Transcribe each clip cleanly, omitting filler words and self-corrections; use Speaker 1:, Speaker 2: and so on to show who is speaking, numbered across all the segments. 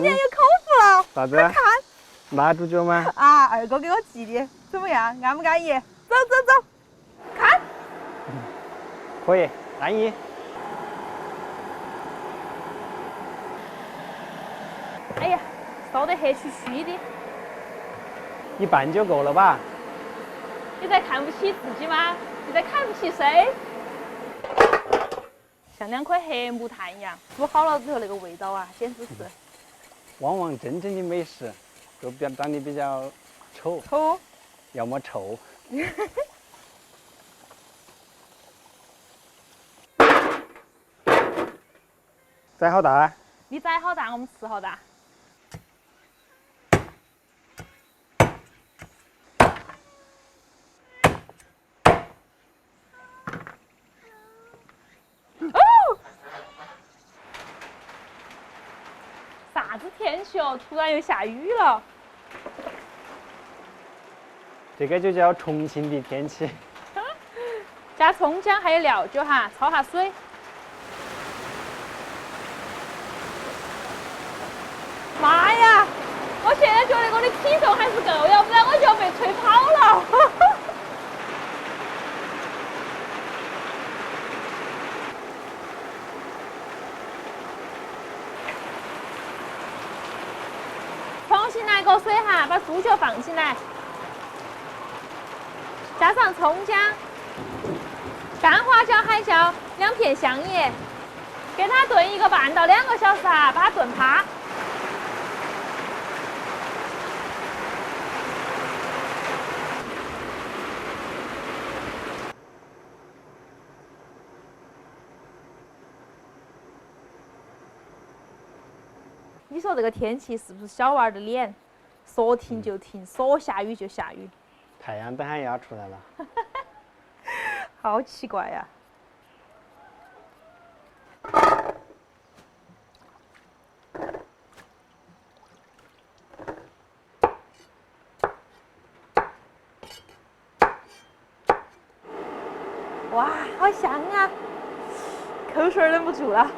Speaker 1: 天有口福了。
Speaker 2: 啥子？
Speaker 1: 看
Speaker 2: 蜡烛脚吗？
Speaker 1: 啊，二哥给我寄的，怎么样？安不安逸？走走走，看。
Speaker 2: 可以，安逸。
Speaker 1: 哎呀，烧得黑黢黢的。
Speaker 2: 一半就够了吧？
Speaker 1: 你在看不起自己吗？你在看不起谁？像两块黑木炭一样，煮好了之后那个味道啊，简直是。
Speaker 2: 往往真正的美食都长得比较丑，
Speaker 1: 丑。
Speaker 2: 要么臭。宰好大？
Speaker 1: 你宰好大，我们吃好大。哦！啥子天气哦？突然又下雨了。
Speaker 2: 这个就叫重庆的天气。
Speaker 1: 加葱姜还有料酒哈，焯下水。妈呀！我现在觉得我的体重还是够，要不然我就要被吹跑了。重新来个水哈，把猪脚放进来，加上葱姜、干花椒、海椒2片香叶，给它炖1个半到2个小时哈，把它炖趴。你说这个天气是不是小娃儿的脸？说停就停，说下雨就下雨。
Speaker 2: 太阳等下又要出来了。
Speaker 1: 好奇怪呀！哇，好香啊！口水忍不住了。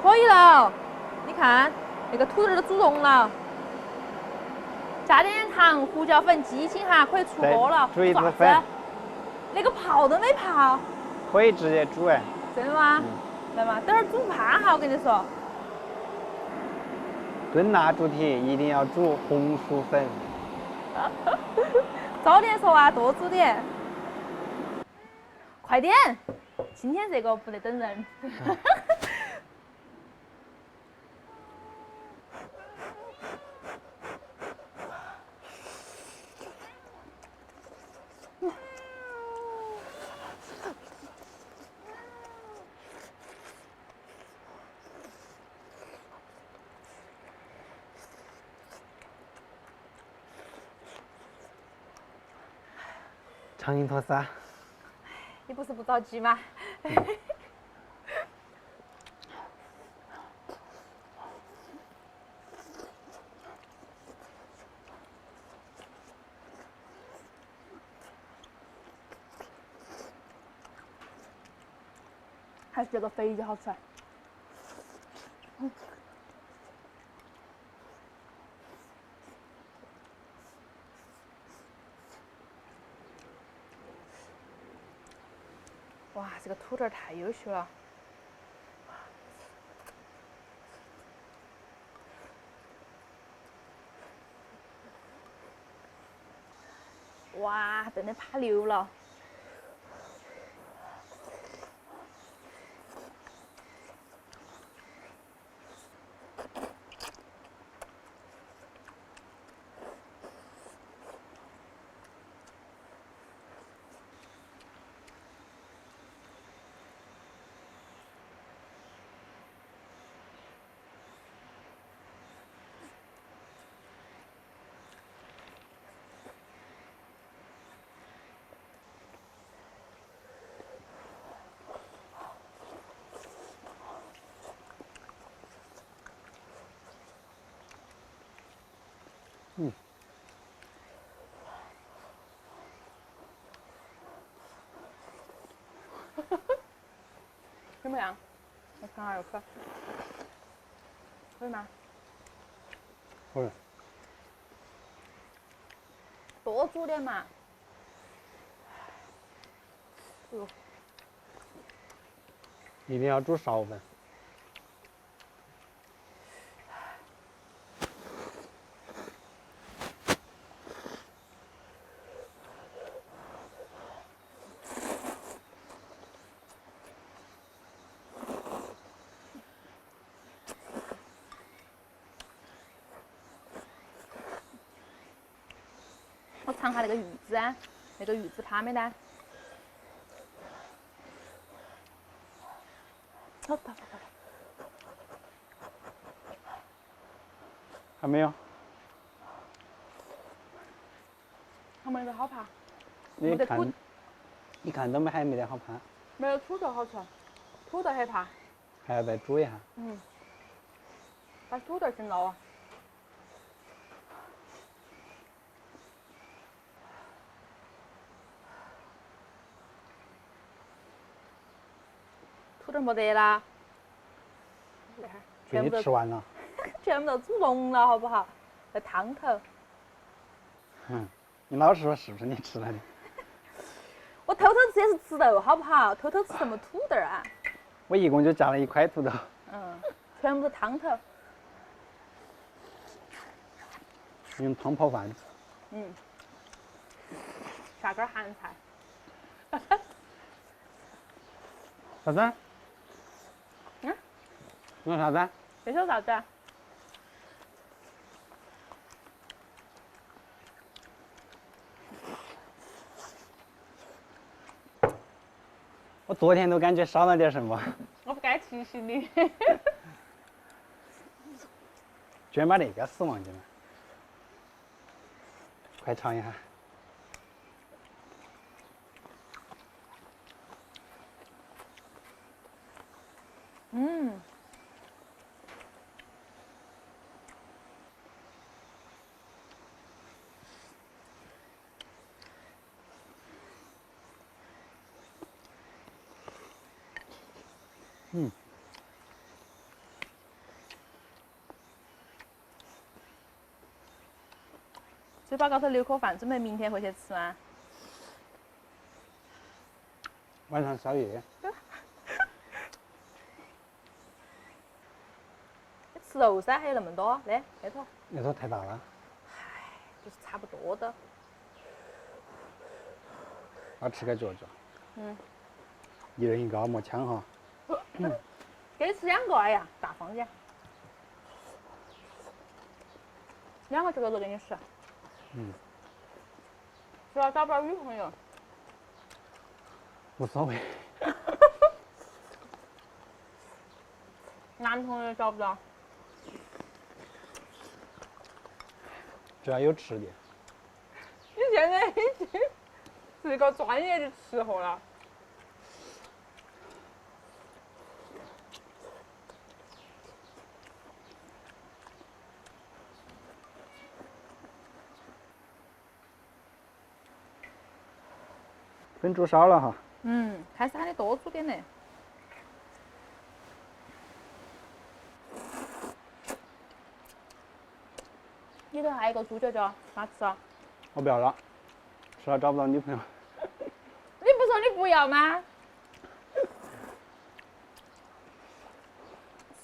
Speaker 1: 可以了，你看那个土豆都煮融了，加点糖、胡椒粉、鸡精哈，可以出锅了。
Speaker 2: 煮一次粉。
Speaker 1: 那个泡都没泡。
Speaker 2: 可以直接煮哎。
Speaker 1: 真的吗？来嘛，等会儿煮不趴哈，我跟你说。
Speaker 2: 炖蜡烛体一定要煮红薯粉。
Speaker 1: 早点说啊，多煮点。快点，今天这个不得等人。
Speaker 2: 尝一坨噻。
Speaker 1: 你不是不着急吗？还是这个肥鸡好吃。哇，这个土豆太优秀了。哇，炖得趴溜了。怎么样？我尝下肉丝，可以吗？
Speaker 2: 可以。
Speaker 1: 多煮点嘛。哟，
Speaker 2: 一定要煮少份。
Speaker 1: 我尝下那个鱼子啊，那个鱼子趴没得？好，
Speaker 2: 还没有？
Speaker 1: 他们那个好爬，
Speaker 2: 你
Speaker 1: 没得土
Speaker 2: 看，你看都还没得好盘，
Speaker 1: 没有土豆好吃，土豆很爬。
Speaker 2: 还要再煮一下。
Speaker 1: 嗯，把土豆先捞啊。土豆没得啦，厉害，
Speaker 2: 被你吃完了。
Speaker 1: 全部都煮融了，好不好？在汤头。
Speaker 2: 你老实说，是不是你吃了的？
Speaker 1: 我偷偷吃也是吃肉，好不好？偷偷吃什么土豆啊？
Speaker 2: 我一共就夹了1块土豆。
Speaker 1: 嗯，全部是汤头。
Speaker 2: 用汤泡饭。
Speaker 1: 嗯，下根咸菜。
Speaker 2: 啥子？
Speaker 1: 嗯？
Speaker 2: 弄啥子？
Speaker 1: 这是啥子啊？
Speaker 2: 我昨天都感觉少了点什么，
Speaker 1: 我不该提醒你。
Speaker 2: 居然把那个死忘记了。快尝一下。
Speaker 1: 嗯。
Speaker 2: 嗯。
Speaker 1: 嘴巴高头留颗饭，准备明天回去吃吗？
Speaker 2: 晚上宵夜。
Speaker 1: 你吃肉噻，还有那么多，来那头。
Speaker 2: 那头太大了。
Speaker 1: 就是差不多的。
Speaker 2: 我吃个角角。
Speaker 1: 嗯。
Speaker 2: 一人一个，莫抢哈。
Speaker 1: 给你吃2个，哎呀，大方点。2个这个都给你吃。
Speaker 2: 嗯。
Speaker 1: 主要找不到女朋友。
Speaker 2: 无所谓。
Speaker 1: 男朋友找不到。
Speaker 2: 只要有吃的。
Speaker 1: 你现在已经是一个专业的吃货了。
Speaker 2: 粉煮烧了哈。
Speaker 1: 嗯，还是喊你多煮点嘞。里头还有个猪脚脚，拿吃啊？
Speaker 2: 我不要了，吃了找不到女朋友。
Speaker 1: 你不说你不要吗？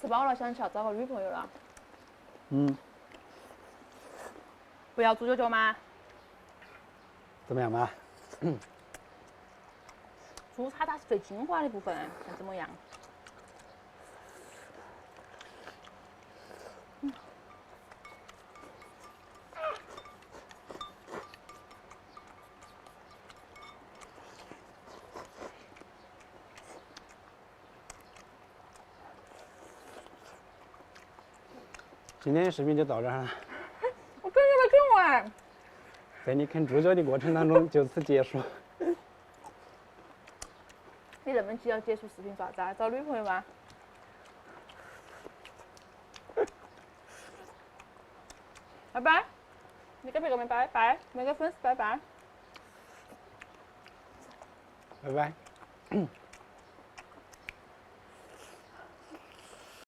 Speaker 1: 吃饱了想起要找个女朋友了。
Speaker 2: 嗯。
Speaker 1: 不要猪脚脚吗？
Speaker 2: 怎么样嘛？
Speaker 1: 猪叉它是最精华的部分，还怎么样？
Speaker 2: 今天的视频就到这儿了。
Speaker 1: 我跟你们啃完。
Speaker 2: 在你啃猪脚的过程当中，就此结束。
Speaker 1: 你那么急要结束视频做啥子啊？找女朋友吗？拜拜！你跟别个们拜拜，每个粉丝拜拜。
Speaker 2: 拜拜。